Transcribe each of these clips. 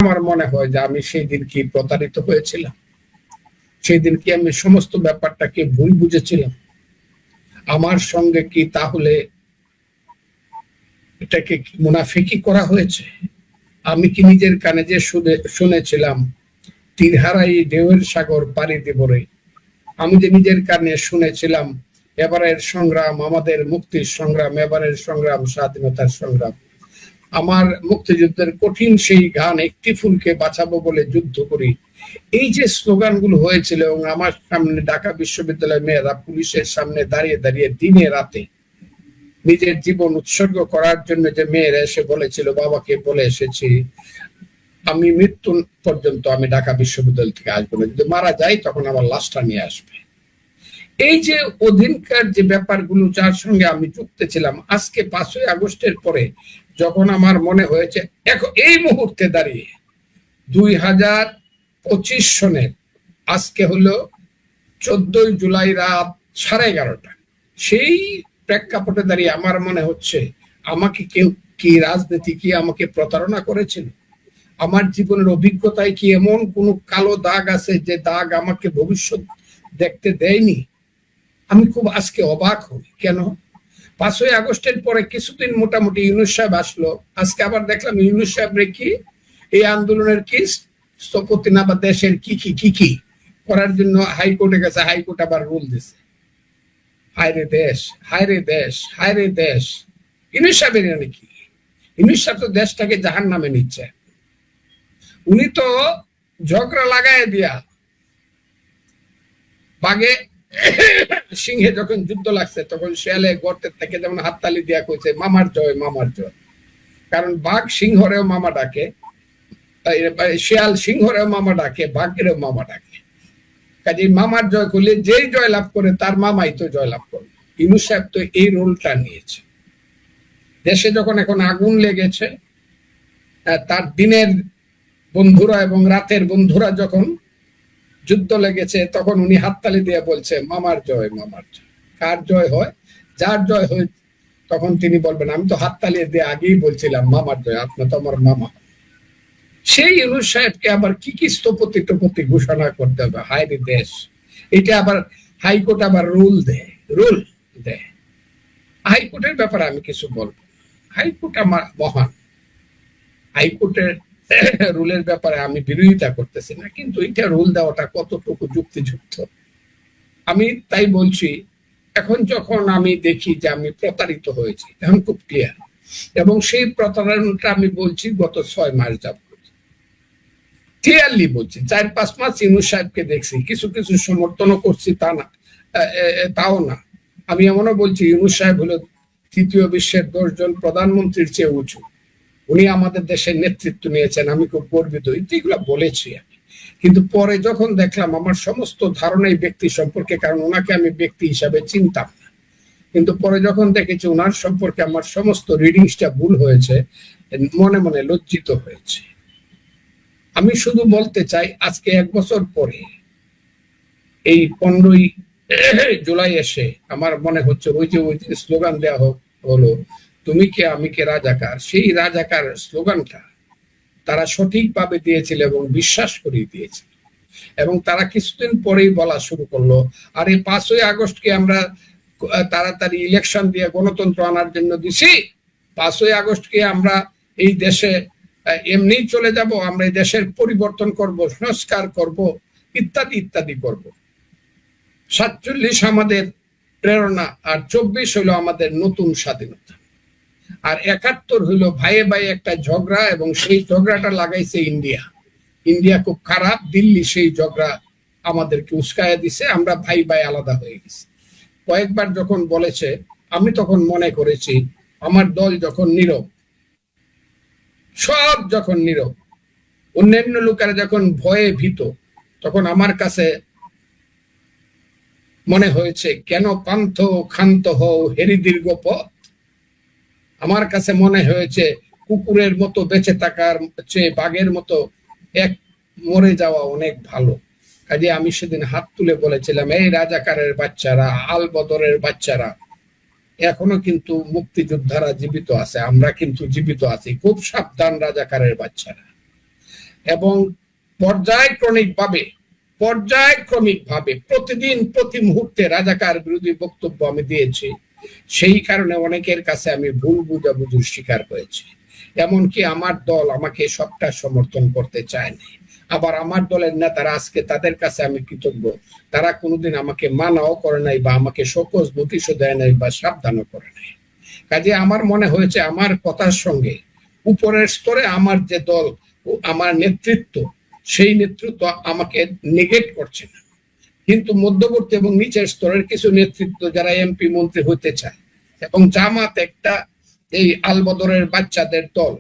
আমার মনে হয় যে আমি সেই দিন কি প্রতারিত হয়েছিলাম, সেই দিন কি আমি সমস্ত ব্যাপারটাকে ভুল বুঝেছিলাম, আমার সঙ্গে কি তাহলে এটাকে মুনাফিকি করা হয়েছে? আমি কি নিজের কানে যে শুনেছিলাম তীর হারাই ঢেউয়ের সাগর পাড়ি দিব রে, আমি যে নিজের কানে শুনেছিলাম এবারের সংগ্রাম আমাদের মুক্তির সংগ্রাম, এবারের সংগ্রাম স্বাধীনতার সংগ্রাম, আমার মুক্তিযুদ্ধের কঠিন সেই গান একটি ফুলকে বাঁচাবো বলে যুদ্ধ করি, এই যে স্লোগানগুলো হয়েছিল এবং আমার সামনে ঢাকা বিশ্ববিদ্যালয়ের মেয়েরা পুলিশের সামনে দাঁড়িয়ে দাঁড়িয়ে দিনে রাতে নিজের জীবন উৎসর্গ করার জন্য যে মেয়েরা এসে বলেছিল বাবাকে বলে এসেছি আমি মৃত্যু পর্যন্ত আমি ঢাকা বিশ্ববিদ্যালয় থেকে আসবো না, যদি মারা যাই তখন আমার লাশটা নিয়ে আসবে। এই যে অধিকার যে ব্যাপারগুলো যার সঙ্গে আমি যুক্ত ছিলাম, আজকে 5ই আগস্টের পরে যখন আমার মনে হয়েছে এখন এই মুহূর্তে দাঁড়িয়ে 2025 সনের আজকে হলো 14 জুলাই রাত 11:30, সেই প্রেক্ষাপটে দাঁড়িয়ে আমার মনে হচ্ছে আমাকে কেউ কি রাজনীতি কি আমাকে প্রতারণা করেছিল? আমার জীবনের অভিজ্ঞতায় কি এমন কোন কালো দাগ আছে যে দাগ আমাকে ভবিষ্যৎ দেখতে দেয়নি? আমি খুব আজকে অবাক হই। কেন 5ই আগস্টের পরে কিছুদিন মোটামুটি ইউনূস সাহেব আসলো, আজকে আবার দেখলাম ইউনূস সাহেব কি এই আন্দোলনের কি স্থপতি না বা দেশের কি করার জন্য হাইকোর্টে গেছে, হাইকোর্ট আবার রুল দিছে। হায়রে দেশ, হায়রে দেশ, হায়রে দেশ। ইউনূস সাহেবের নাকি ইউনূস সাহেব তো দেশটাকে জাহান্নামে নিচ্ছে। উনি তো ঝগড়া লাগায় দিয়া বাঘে সিংহে যখন যুদ্ধ লাগছে তখন শিয়ালে গর্তের থেকে যেমন হাততালি দিয়া কইছে মামার জয়, মামার জয়। কারণ বাঘ সিংহরেও মামা ডাকে, শিয়াল সিংহরেও মামা ডাকে, বাঘেরও মামা ডাকে। কাজে মামার জয় করলে যেই জয় লাভ করে তার মামাই তো জয় লাভ করবে। ইউনূস সাহেব তো এই রোলটা নিয়েছে। দেশে যখন এখন আগুন লেগেছে, তার দিনের বন্ধুরা এবং রাতের বন্ধুরা যখন যুদ্ধ লেগেছে তখন উনি হাততালি দিয়ে বলছে মামার জয়, মামার জয়। কার জয় হয়? যার জয় হয় তখন তিনি বলবেন আমি তো হাততালি দিয়ে আগেই বলছিলাম মামার জয়, আপনি তো আমার মামা। সেই ইউনূস সাহেবকে আবার কি স্থপতি টপতি ঘোষণা করতে হবে? হায়রে দেশ। এটা আবার হাইকোর্ট আবার রুল দেয়। হাইকোর্টের ব্যাপারে আমি কিছু বলবো। হাইকোর্ট আমার মহান, হাইকোর্টের রুলের ব্যাপারে আমি বিরোধিতা করতেছি না, কিন্তু এটা রুল দেওয়াটা কতটুকু যুক্তিযুক্ত আমি তাই বলছি। এখন যখন আমি দেখি যে আমি প্রতারিত হয়েছি, এখন খুব ক্লিয়ার, এবং সেই প্রতারণাটা আমি বলছি গত 6 মাস যাবত ক্লিয়ারলি বলছি। 4-5 মাস ইউনূস সাহেবকে দেখছি, কিছু কিছু সমর্থনও করছি তা না, তাও না। আমি এমনও বলছি ইউনূস সাহেব হলো 3য় বিশ্বের 10 জন প্রধানমন্ত্রীর চেয়ে উঁচু, উনি আমাদের দেশের নেতৃত্ব নিয়েছেন, আমি খুব গর্বিত, এগুলো বলেছি আমি। কিন্তু পরে যখন দেখলাম আমার সমস্ত ধারণাই ব্যক্তি সম্পর্কে, কারণ ওনাকে আমি ব্যক্তি হিসাবে চিনতাম না, কিন্তু পরে যখন দেখেছি ওনার সম্পর্কে আমার সমস্ত রিডিংসটা ভুল হয়েছে, মনে মনে লজ্জিত হয়েছে। আমি শুধু বলতে চাই আজকে 1 বছর পরে এই 15ই জুলাই এসে আমার মনে হচ্ছে ওই দিন স্লোগান দেওয়া হলো তুমি কে আমি কে রাজাকার, সেই রাজাকার স্লোগানটা তারা সঠিকভাবে দিয়েছিল এবং বিশ্বাস করিয়ে দিয়েছিল। এবং তারা কিছুদিন পরেই বলা শুরু করলো আরে 5ই আগস্টকে আমরা তাড়াতাড়ি ইলেকশন দিয়ে গণতন্ত্র আনার জন্য দিছি, 5ই আগস্টকে আমরা এই দেশে এমনি চলে যাব, আমরা এই দেশের পরিবর্তন করব, সংস্কার করব, ইত্যাদি ইত্যাদি করব। 47 আমাদের প্রেরণা, আর 24 হলো আমাদের নতুন স্বাধীনতা, আর 71 হইলো ভাইয়ে ভাই একটা ঝগড়া, এবং সেই ঝগড়াটা লাগাইছে ইন্ডিয়া খুব খারাপ, দিল্লি সেই ঝগড়া আমাদেরকে উস্কায়া দিছে, আমরা ভাই ভাই আলাদা হয়ে গেছি। কয়েকবার যখন বলেছে আমি তখন মনে করেছি আমার দল যখন নীরব, সব যখন নীরব, অন্যান্য লোকেরা যখন ভয়ে ভীত, তখন আমার কাছে মনে হয়েছে কেন পান্থ ক্ষান্ত হও হেরি দীর্ঘ পথ। আমার কাছে মনে হয়েছে কুকুরের মতো বেঁচে থাকার চেয়ে বাঘের মতো এক মরে যাওয়া অনেক ভালো। কাজে আমি সেদিন হাত তুলে বলেছিলাম এই রাজাকারের বাচ্চারা, আল বদরের বাচ্চারা, এখনো কিন্তু মুক্তিযোদ্ধারা জীবিত আছে, আমরা কিন্তু জীবিত আছি, খুব সাবধান রাজাকারের বাচ্চারা। এবং পর্যায়ক্রমিকভাবে প্রতিদিন প্রতি মুহূর্তে রাজাকার বিরোধী বক্তব্য আমি দিয়েছি। সেই কারণে অনেকের কাছে আমি ভুল বুঝাবুঝির শিকার হয়েছি। এমনকি আমার দল আমাকে সবটা সমর্থন করতে চায়নি। আবার আমার দলের নেতারা আজকে তাদের কাছে আমি কৃতজ্ঞ, তারা কোনোদিন আমাকে মানাও করে নাই বা আমাকে সকোজ নোটিশও দেয় নাই বা সাবধানও করে নাই। কাজে আমার মনে হয়েছে আমার কথার সঙ্গে উপরের স্তরে আমার যে দল, আমার নেতৃত্ব, সেই নেতৃত্ব আমাকে নেগেট করছে না। কিন্তু মধ্যবর্তী এবং নিচের স্তরের কিছু নেতৃত্ব যারা এমপি মন্ত্রী হতে চায়, এবং জামাত একটা এই আলবদরের বাচ্চাদের দল,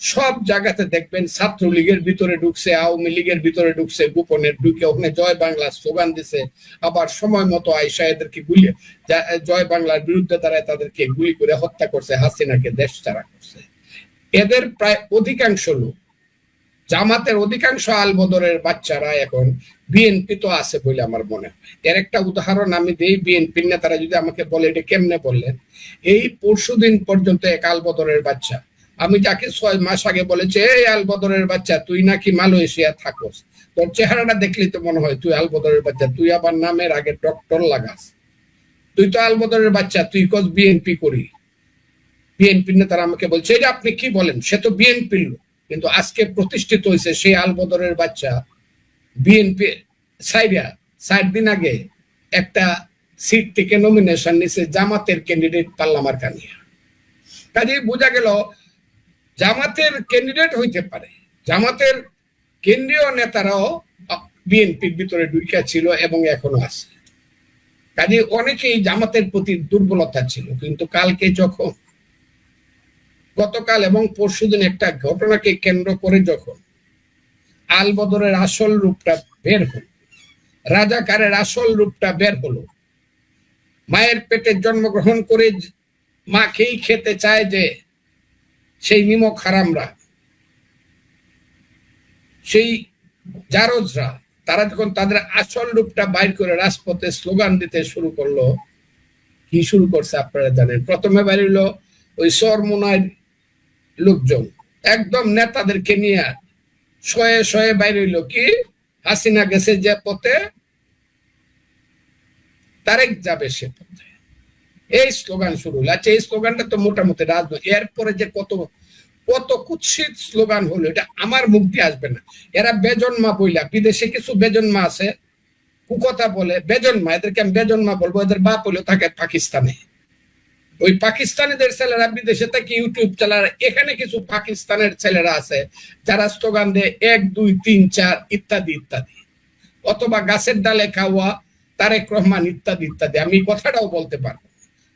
সব জায়গাতে দেখবেন ছাত্রলীগের ভিতরে ঢুকছে, আওয়ামী লীগের ভিতরে ঢুকছে, গোপনে ঢুকে ওখানে জয় বাংলা স্লোগান দিছে, আবার সময় মতো আয়সা এদেরকে গুলি, জয় বাংলার বিরুদ্ধে দাঁড়ায় তাদেরকে গুলি করে হত্যা করছে, হাসিনাকে দেশ ছাড়া করছে। এদের প্রায় অধিকাংশ লোক, জামাতের অধিকাংশ আলবদরের বাচ্চারা এখন বিএনপি তো আছে বলে আমার মনে হয়। এর একটা উদাহরণ আমি দিই, বিএনপির নেতারা যদি আমাকে বলে এটা কেমনে বললেন, এই পরশুদিন পর্যন্ত এক আলবদরের বাচ্চা, আমি যাকে 6 মাস আগে বলেছি, এই আলবদরের বাচ্চা তুই নাকি মালয়েশিয়া থাকোস, তোর চেহারাটা দেখলি তো মনে হয় তুই আলবদরের বাচ্চা, তুই আবার নামের আগে ডক্টর লাগাস, তুই তো আলবদরের বাচ্চা, তুই কস বিএনপি করি। বিএনপির নেতারা আমাকে বলছে এটা আপনি কি বলেন, সে তো বিএনপির লোক। কিন্তু আজকে প্রতিষ্ঠিত হয়েছে সেই আলবদরের বাচ্চা বিএনপি 4 দিন আগে একটা সিট থেকে নমিনেশন নিছে জামাতের ক্যান্ডিডেট পাল্লা মার্কা নিয়ে। কাজে বোঝা গেল জামাতের ক্যান্ডিডেট হইতে পারে, জামাতের কেন্দ্রীয় নেতারাও বিএনপির ভিতরে ঢুকে ছিল এবং এখনো আছে। কাজে অনেকেই জামাতের প্রতি দুর্বলতা ছিল। কিন্তু কালকে যখন, গতকাল এবং পরশুদিন একটা ঘটনাকে কেন্দ্র করে যখন আলবদরের আসল রূপটা বের হলো, রাজাকারের আসল রূপটা বের হলো, মায়ের পেটে জন্মগ্রহণ করে মাকেই খেতে চায় যে সেই নিমক হারামরা, সেই জারজরা, তারা যখন তাদের আসল রূপটা বাইর করে রাজপথে স্লোগান দিতে শুরু করলো, কি শুরু করছে আপনারা জানেন। প্রথমে বাইরিল ওই সরমুনার লোকজন একদম নেতাদেরকে নিয়ে শয়ে শয়ে বাইরে হইল, কি হাসিনা গেছে যে পথে তারেক যাবে সে পথে, এই স্লোগান শুরু হলো। আচ্ছা, এই স্লোগানটা তো মোটামুটি রাজনৈতিক, এরপরে যে কত কত কুৎসিত স্লোগান হলো এটা আমার মুখ দিয়ে আসবে না। এরা বেজন্মা বইলা, বিদেশে কিছু বেজন্মা আছে কুকথা বলে, বেজন্মা, এদেরকে আমি বেজন্মা বলবো, এদের বাপ হইলো থাকে পাকিস্তানে। ওই পাকিস্তানিদের ছেলেরা বিদেশে থেকে ইউটিউব চালায়, এখানে কিছু পাকিস্তানের ছেলেরা আছে যারা স্লোগান দেয় 1 2 3 4 ইত্যাদি ইত্যাদি, অথবা গাছের ডালে খাওয়া, তারেক রহমান ইত্যাদি ইত্যাদি। আমি কথাটাও বলতে পারবো।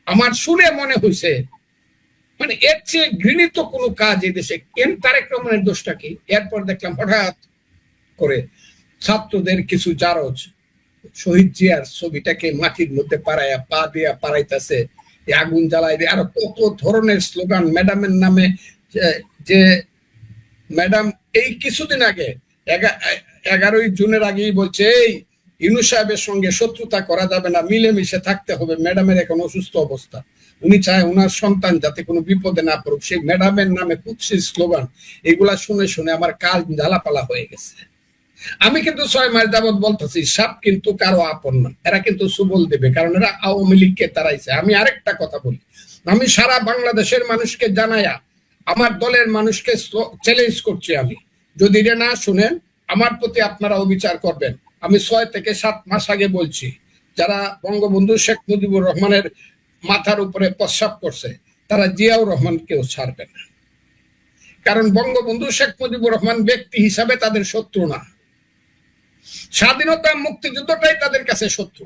আমার শুনে মনে হয়েছে মানে এর চেয়ে ঘৃণিত কোনো কাজ এই দেশে কেন, তারেক রহমানের দোষটা কি? এরপর দেখলাম হঠাৎ করে ছাত্রদের কিছু জারজ শহীদ জিয়ার ছবিটাকে মাটির মধ্যে পাড়াইয়া পা দিয়া পাড়াইতেছে, আগুন জ্বালাই দিয়ে, আরো কত ধরনের স্লোগান ম্যাডামের নামে। যে ম্যাডাম এই কিছুদিন আগে 11ই জুনের আগেই বলছে এই ইউনূস সাহেবের সঙ্গে শত্রুতা করা যাবে না, মিলেমিশে থাকতে হবে, ম্যাডামের এখন অসুস্থ অবস্থা, উনি চায় ওনার সন্তান যাতে কোনো বিপদে না পড়ুক। সেই ম্যাডামের নামে কুৎসিত স্লোগান, এগুলা শুনে শুনে আমার কাল জ্বালাপালা হয়ে গেছে। আমি কিন্তু 6 মাস যাবৎ বলতেছি সাপ কিন্তু কারো আপন না, এরা কিন্তু সুবল দেবে, কারণ এরা আওয়ামী লীগকে তাড়াইছে। আমি আরেকটা কথা বলি, আমি সারা বাংলাদেশের মানুষকে জানাইয়া আমার দলের মানুষকে চ্যালেঞ্জ করছি, আমি যদি এটা না শুনেন আমার প্রতি আপনারা অবিচার করবেন। আমি 6 থেকে 7 মাস আগে বলছি, যারা বঙ্গবন্ধু শেখ মুজিবুর রহমানের মাথার উপরে প্রস্রাব করছে তারা জিয়াউর রহমানকেও ছাড়বে না, কারণ বঙ্গবন্ধু শেখ মুজিবুর রহমান ব্যক্তি হিসাবে তাদের শত্রু না, স্বাধীনতা মুক্তিযুদ্ধটাই তাদের কাছে শত্রু।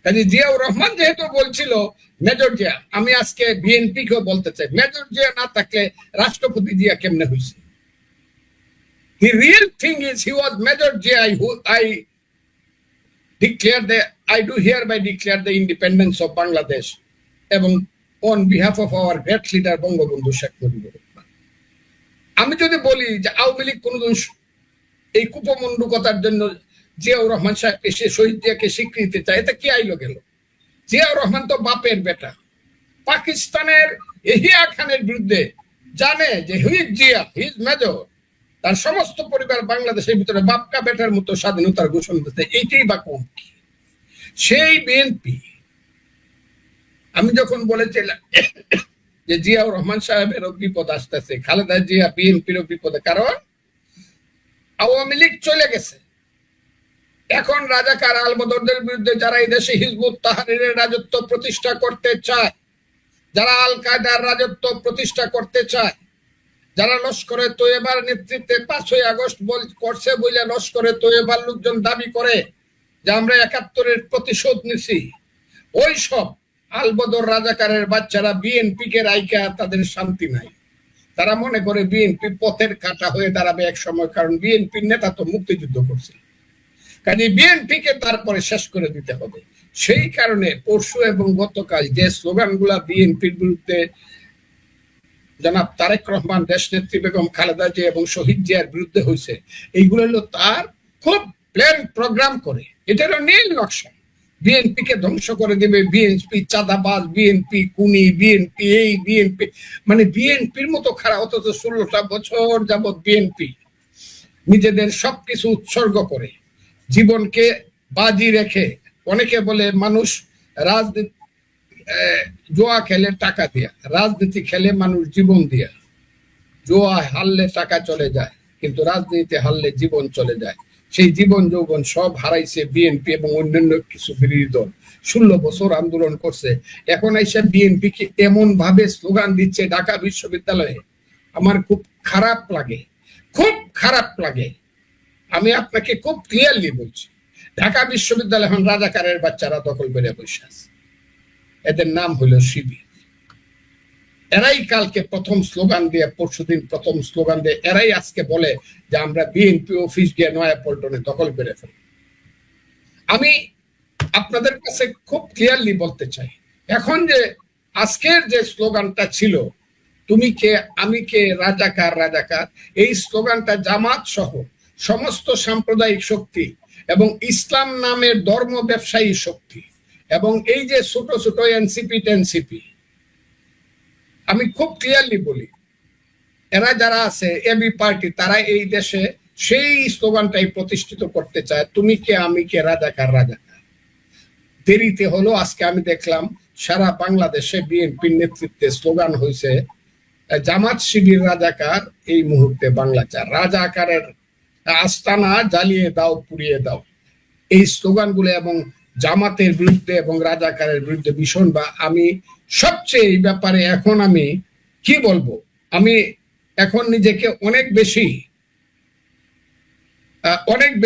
কাজে জিয়াউর রহমান যেহেতু বলছিল মেজর জিয়া, আমি আজকে বিএনপি কেও বলতে চাই, মেজর জিয়া না থাকলে রাষ্ট্রপতি জিয়া কেমনে হয়েছে? The real thing is he was Major Jia. I do hereby declare the independence of Bangladesh এবং on behalf of our great leader Bangabandhu Sheikh Mujibur Rahman. আমি যদি বলি যে আওয়ামী লীগ কোনদিন এই কুপমন্ডুকতার জন্য জিয়াউর রহমান সাহেব এসে শহীদ জিয়াকে স্বীকৃতি চায়, এটা কি আইলো গেল? জিয়াউর রহমান তো বাপের বেটা, পাকিস্তানের এহিয়া খানের বিরুদ্ধে জানে যে হুইজ জিয়া, হিজ মেজর, তার সমস্ত পরিবার বাংলাদেশের ভিতরে বাপকা বেটার মতো স্বাধীনতার ঘোষণা দিতে, এইটাই বা কম কি? সেই বিএনপি আমি যখন বলেছিলাম যে জিয়াউর রহমান সাহেবেরও বিপদ আসতেছে, খালেদা জিয়া বিএনপিরও বিপদে, কারণ আওয়ামী লীগ চলে গেছে। এখন রাজাকার আলবদরদের বিরুদ্ধে যারা এই দেশে হিজবুত তাহরিরের রাজত্ব প্রতিষ্ঠা করতে চায়, যারা আল কায়দার রাজত্ব প্রতিষ্ঠা করতে চায়, যারা লস্করে তৈয়বার নেতৃত্বে 5ই আগস্ট করছে বলে লস্করে তৈয়বার লোকজন দাবি করে যে আমরা 71-এর প্রতিশোধ নিছি, ওই সব আলবদর রাজাকারের বাচ্চারা বিএনপি কে রাইকা তাদের শান্তি নাই। তারা মনে করে বিএনপি পথের কাঁটা হয়ে দাঁড়াবে এক সময়, কারণ বিএনপির নেতা তো মুক্তিযুদ্ধ করছে, কাজে বিএনপি কে তারপরে শেষ করে দিতে হবে। সেই কারণে পরশু এবং গতকাল যে স্লোগানগুলা বিএনপির বিরুদ্ধে জনাব তারেক রহমান, দেশনেত্রী বেগম খালেদা জিয়া এবং শহীদ জিয়ার বিরুদ্ধে হয়েছে, এইগুলো হলো তার খুব প্ল্যান প্রোগ্রাম করে, এটার নীল নকশা। বিএনপি কে ধ্বংস করে দেবে, বিএনপি চাঁদাবাজ, বিএনপি খুনি, বিএনপি এই, বিএনপি মানে বিএনপির মতো খারাপ। অথচ 16টা বছর যাবৎ বিএনপি নিজেদের সবকিছু উৎসর্গ করে, জীবনকে বাজি রেখে, অনেকে বলে মানুষ রাজনীতি জোয়া খেলে টাকা দিয়া, রাজনীতি খেলে মানুষ জীবন দিয়া। জোয়া হারলে টাকা চলে যায়, কিন্তু রাজনীতি হারলে জীবন চলে যায়। সেই জীবন যৌবন সব হারাইছে বিএনপি এবং অন্যান্য কিছু বিরোধী দল। 16 বছর আন্দোলন করছে, এখন এসে বিএনপি কে এমন ভাবে স্লোগান দিচ্ছে ঢাকা বিশ্ববিদ্যালয়ে, আমার খুব খারাপ লাগে, খুব খারাপ লাগে। আমি আপনাকে খুব ক্লিয়ারলি বলছি, ঢাকা বিশ্ববিদ্যালয় এখন রাজাকারের বাচ্চারা দখল করে বসে আছে। এদের নাম হলো শিবির। এরাই কালকে প্রথম স্লোগান দিয়ে, পরশুদিন প্রথম স্লোগান দিয়ে, এরাই আজকে বলে যে আমরা বিএনপি অফিস গিয়ে নয়াপল্টনে দখল করে ফেলব। আমি আপনাদের কাছে খুব ক্লিয়ারলি বলতে চাই, এখন যে আজকের যে স্লোগানটা ছিল তুমি কে আমি কে রাজাকার রাজাকার, এই স্লোগানটা জামাত সহ সমস্ত সাম্প্রদায়িক শক্তি এবং ইসলাম নামের ধর্ম ব্যবসায়ী শক্তি এবং এই যে ছোট ছোট এনসিপি টেনসিপি, আমি খুব ক্লিয়ারলি বলি, এরা যারা আছে এবি পার্টি, তারা এই দেশে সেই স্লোগানটাই প্রতিষ্ঠিত করতে চায়, তুমি কে আমি কে রাজাকার রাজাকার। দেরিতে হলো, আজকে আমি দেখলাম সারা বাংলাদেশে বিএনপির নেতৃত্বে স্লোগান হয়েছে জামাত শিবির রাজাকার, এই মুহূর্তে বাংলা চার, রাজাকারের আস্তানা জ্বালিয়ে দাও, পুড়িয়ে দাও। এই স্লোগানগুলো এবং জামাতের বিরুদ্ধে এবং রাজাকারের বিরুদ্ধে ভীষণ, বা আমি সবচেয়ে এই ব্যাপারে এখন আমি কি বলবো, আমি এখন নিজেকে অনেক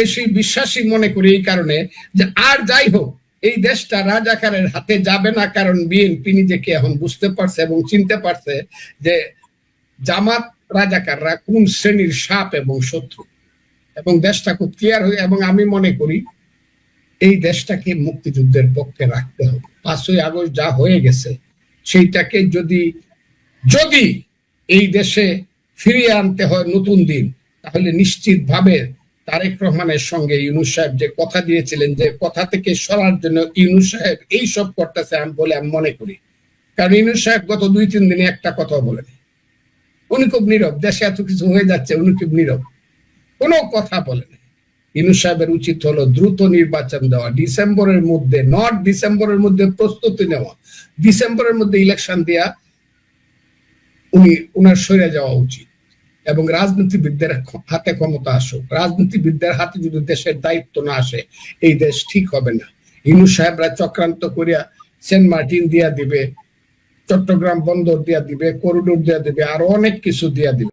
বেশি বিশ্বাসী মনে করি, এই কারণে যে আর যাই হোক এই দেশটা রাজাকারের হাতে যাবে না, কারণ বিএনপি নিজেকে এখন বুঝতে পারছে এবং চিনতে পারছে যে জামাত রাজাকাররা কোন শ্রেণীর সাপ এবং শত্রু, এবং দেশটা খুব ক্লিয়ার হয়ে, এবং আমি মনে করি এই দেশটাকে মুক্তিযুদ্ধের পক্ষে রাখতে হবে। 5ই আগস্ট যা হয়ে গেছে সেইটাকে যদি এই দেশে ফিরিয়ে আনতে হয় নতুন দিন, তাহলে নিশ্চিতভাবে তারেক রহমানের সঙ্গে ইউনূস সাহেব যে কথা দিয়েছিলেন, যে কথা থেকে সরার জন্য ইউনূস সাহেব এই সব করতেছে বলে আমি মনে করি। কারণ ইউনূস সাহেব গত 2-3 দিনে একটা কথা বলেন, উনি খুব নীরব, দেশে এত কিছু হয়ে যাচ্ছে উনি খুব নীরব, কোনো কথা বলেন। ইউনূস সাহেবের উচিত হলো দ্রুত নির্বাচন দেওয়া, ডিসেম্বরের মধ্যে প্রস্তুতি নেওয়া, ডিসেম্বরের মধ্যে ইলেকশন দেওয়া, উনার সরে যাওয়া উচিত। এবং রাজনীতিবিদদের হাতে ক্ষমতা আসুক, রাজনীতিবিদদের হাতে যদি দেশের দায়িত্ব না আসে এই দেশ ঠিক হবে না। ইউনূস সাহেবরা চক্রান্ত করিয়া সেন্ট মার্টিন দিয়া দিবে, চট্টগ্রাম বন্দর দিয়া দিবে, করিডোর দিয়া দিবে, আরো অনেক কিছু দিয়া দিবে।